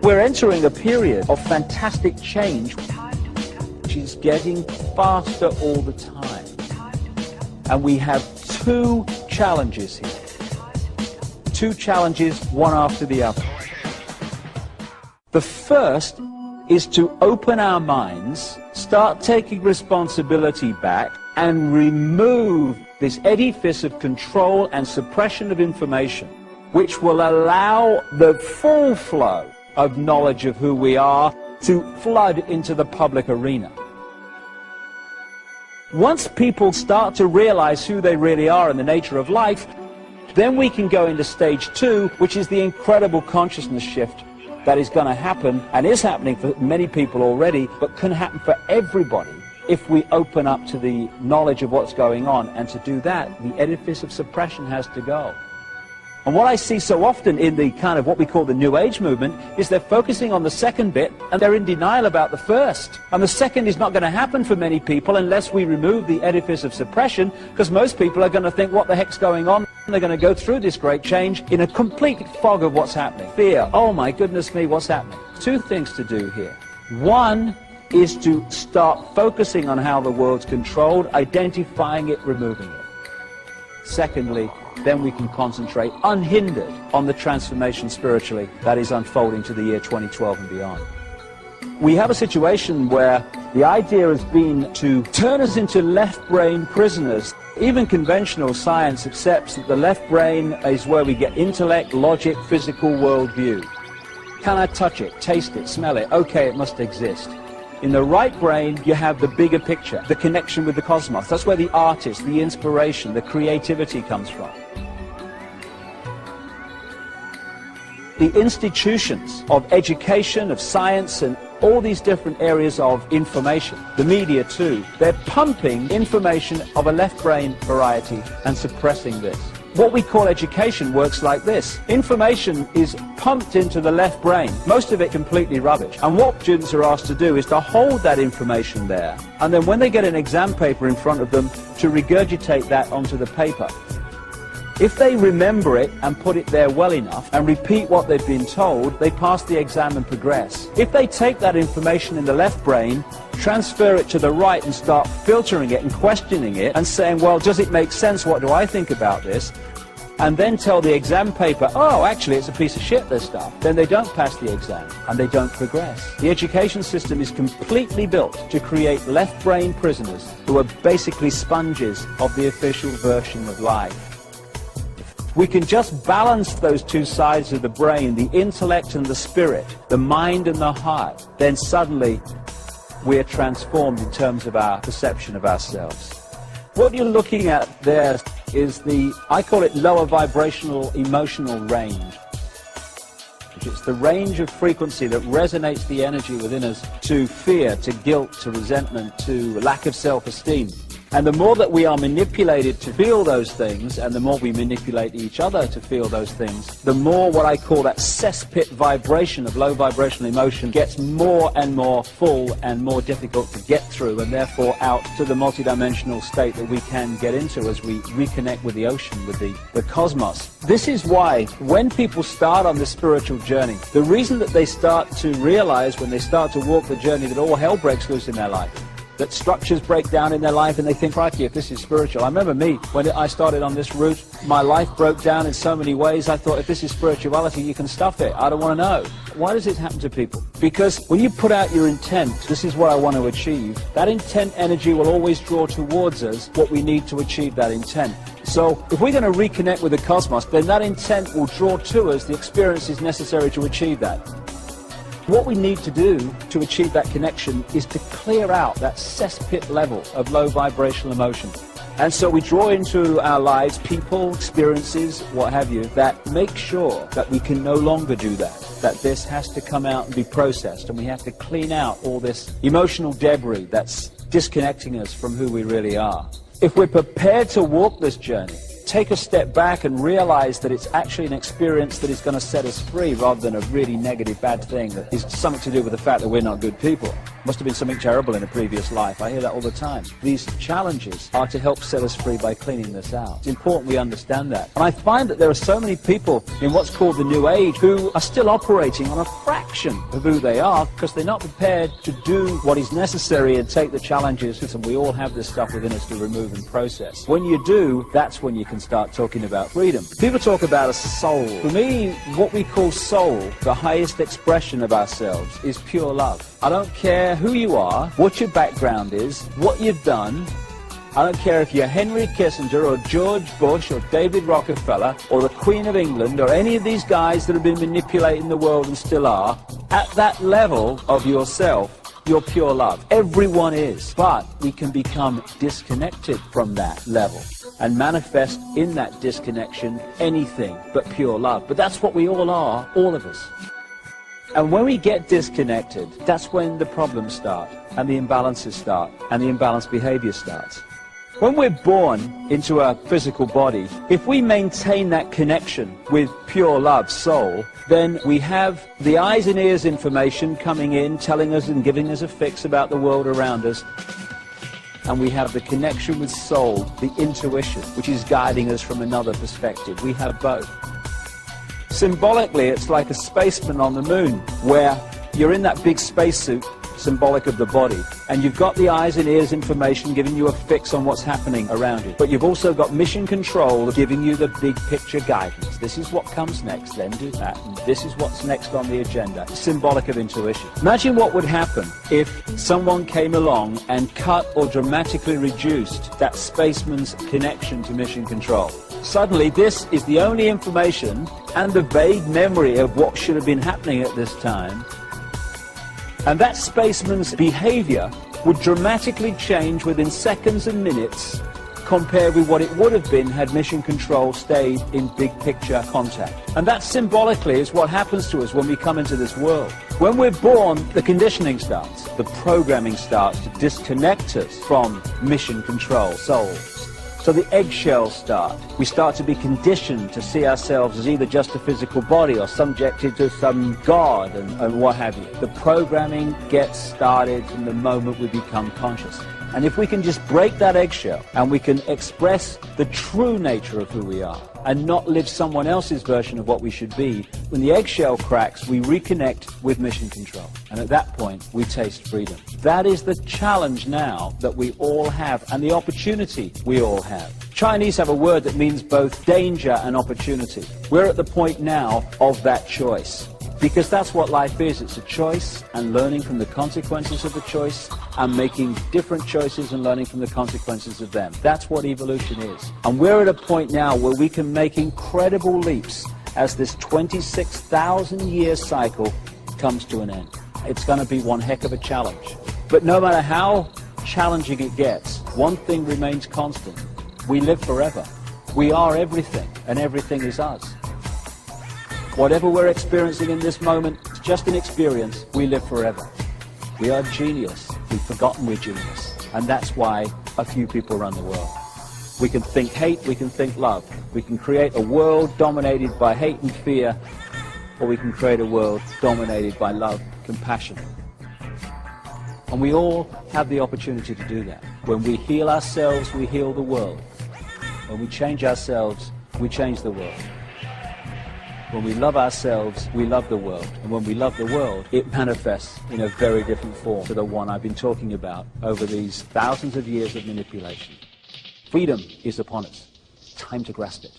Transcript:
We're entering a period of fantastic change, which is getting faster all the time. And we have two challenges here. Two challenges, one after the other. The first is to open our minds, start taking responsibility back, and remove this edifice of control and suppression of information, which will allow the full flow of knowledge of who we are to flood into the public arena. Once people start to realize who they really are and the nature of life, then we can go into stage two, which is the incredible consciousness shift that is going to happen, and is happening for many people already, but can happen for everybody if we open up to the knowledge of what's going on. And to do that, the edifice of suppression has to go. And what I see so often in the kind of what we call the New Age movement is they're focusing on the second bit and they're in denial about the first. And the second is not going to happen for many people unless we remove the edifice of suppression, because most people are going to think, what the heck's going on? And they're going to go through this great change in a complete fog of what's happening. Fear, oh my goodness me, what's happening? Two things to do here. One is to start focusing on how the world's controlled, identifying it, removing it. Secondly, then we can concentrate unhindered on the transformation spiritually that is unfolding to the year 2012 and beyond. We have a situation where the idea has been to turn us into left brain prisoners. Even conventional science accepts that the left brain is where we get intellect, logic, physical worldview. Can I touch it, taste it, smell it? Okay, it must exist. In the right brain, you have the bigger picture, the connection with the cosmos. That's where the artist, the inspiration, the creativity comes from. The institutions of education, of science, and all these different areas of information, the media too, they're pumping information of a left brain variety and suppressing this. What we call education works like this. Information is pumped into the left brain, most of it completely rubbish. And what students are asked to do is to hold that information there, and then when they get an exam paper in front of them, to regurgitate that onto the paper. If they remember it and put it there well enough and repeat what they've been told, they pass the exam and progress. If they take that information in the left brain, transfer it to the right and start filtering it and questioning it and saying, well, does it make sense? What do I think about this? And then tell the exam paper, oh, actually, it's a piece of shit, this stuff. Then they don't pass the exam and they don't progress. The education system is completely built to create left brain prisoners who are basically sponges of the official version of life. We can just balance those two sides of the brain, the intellect and the spirit, the mind and the heart, then suddenly we're transformed in terms of our perception of ourselves. What you're looking at there is the, I call it lower vibrational emotional range. It's the range of frequency that resonates the energy within us to fear, to guilt, to resentment, to lack of self-esteem. And the more that we are manipulated to feel those things, and the more we manipulate each other to feel those things, the more what I call that cesspit vibration of low vibrational emotion gets more and more full and more difficult to get through, and therefore out to the multidimensional state that we can get into as we reconnect with the ocean, with the cosmos. This is why when people start on this spiritual journey, the reason that they start to realize when they start to walk the journey that all hell breaks loose in their life, that structures break down in their life, and they think, crikey, if this is spiritual. I remember me, when I started on this route, my life broke down in so many ways. I thought, if this is spirituality, you can stuff it. I don't want to know. Why does it happen to people? Because when you put out your intent, this is what I want to achieve, that intent energy will always draw towards us what we need to achieve that intent. So if we're going to reconnect with the cosmos, then that intent will draw to us the experiences necessary to achieve that. What we need to do to achieve that connection is to clear out that cesspit level of low vibrational emotion. And so we draw into our lives people, experiences, what have you, that make sure that we can no longer do that, that this has to come out and be processed, and we have to clean out all this emotional debris that's disconnecting us from who we really are. If we're prepared to walk this journey, take a step back and realize that it's actually an experience that is going to set us free rather than a really negative, bad thing that is something to do with the fact that we're not good people. Must have been something terrible in a previous life. I hear that all the time. These challenges are to help set us free by cleaning this out. It's important we understand that. And I find that there are so many people in what's called the New Age who are still operating on a fraction of who they are because they're not prepared to do what is necessary and take the challenges. And we all have this stuff within us to remove and process. When you do, that's when you can start talking about freedom. People talk about a soul. For me, what we call soul, the highest expression of ourselves, is pure love. I don't care who you are, what your background is, what you've done. I don't care if you're Henry Kissinger or George Bush or David Rockefeller or the Queen of England or any of these guys that have been manipulating the world and still are. At that level of yourself, you're pure love. Everyone is. But we can become disconnected from that level and manifest in that disconnection anything but pure love. But that's what we all are, all of us. And when we get disconnected, that's when the problems start, and the imbalances start, and the imbalanced behavior starts. When we're born into a physical body, if we maintain that connection with pure love, soul, then we have the eyes and ears information coming in, telling us and giving us a fix about the world around us. And we have the connection with soul, the intuition, which is guiding us from another perspective. We have both. Symbolically, it's like a spaceman on the moon, where you're in that big spacesuit, symbolic of the body, and you've got the eyes and ears information giving you a fix on what's happening around you. But you've also got mission control giving you the big picture guidance. This is what comes next, then do that, and this is what's next on the agenda. Symbolic of intuition. Imagine what would happen if someone came along and cut or dramatically reduced that spaceman's connection to mission control. Suddenly, this is the only information and the vague memory of what should have been happening at this time. And that spaceman's behavior would dramatically change within seconds and minutes compared with what it would have been had mission control stayed in big picture contact. And that symbolically is what happens to us when we come into this world. When we're born, the conditioning starts, the programming starts to disconnect us from mission control, soul. So the eggshells start. We start to be conditioned to see ourselves as either just a physical body or subjected to some god and what have you. The programming gets started from the moment we become conscious. And if we can just break that eggshell and we can express the true nature of who we are and not live someone else's version of what we should be, when the eggshell cracks, we reconnect with mission control. And at that point, we taste freedom. That is the challenge now that we all have and the opportunity we all have. Chinese have a word that means both danger and opportunity. We're at the point now of that choice. Because that's what life is. It's a choice and learning from the consequences of the choice and making different choices and learning from the consequences of them. That's what evolution is. And we're at a point now where we can make incredible leaps as this 26,000-year cycle comes to an end. It's going to be one heck of a challenge. But no matter how challenging it gets, one thing remains constant. We live forever. We are everything, and everything is us. Whatever we're experiencing in this moment, it's just an experience. We live forever. We are genius. We've forgotten we're genius. And that's why a few people run the world. We can think hate, we can think love. We can create a world dominated by hate and fear, or we can create a world dominated by love, compassion. And we all have the opportunity to do that. When we heal ourselves, we heal the world. When we change ourselves, we change the world. When we love ourselves, we love the world. And when we love the world, it manifests in a very different form to the one I've been talking about over these thousands of years of manipulation. Freedom is upon us. Time to grasp it.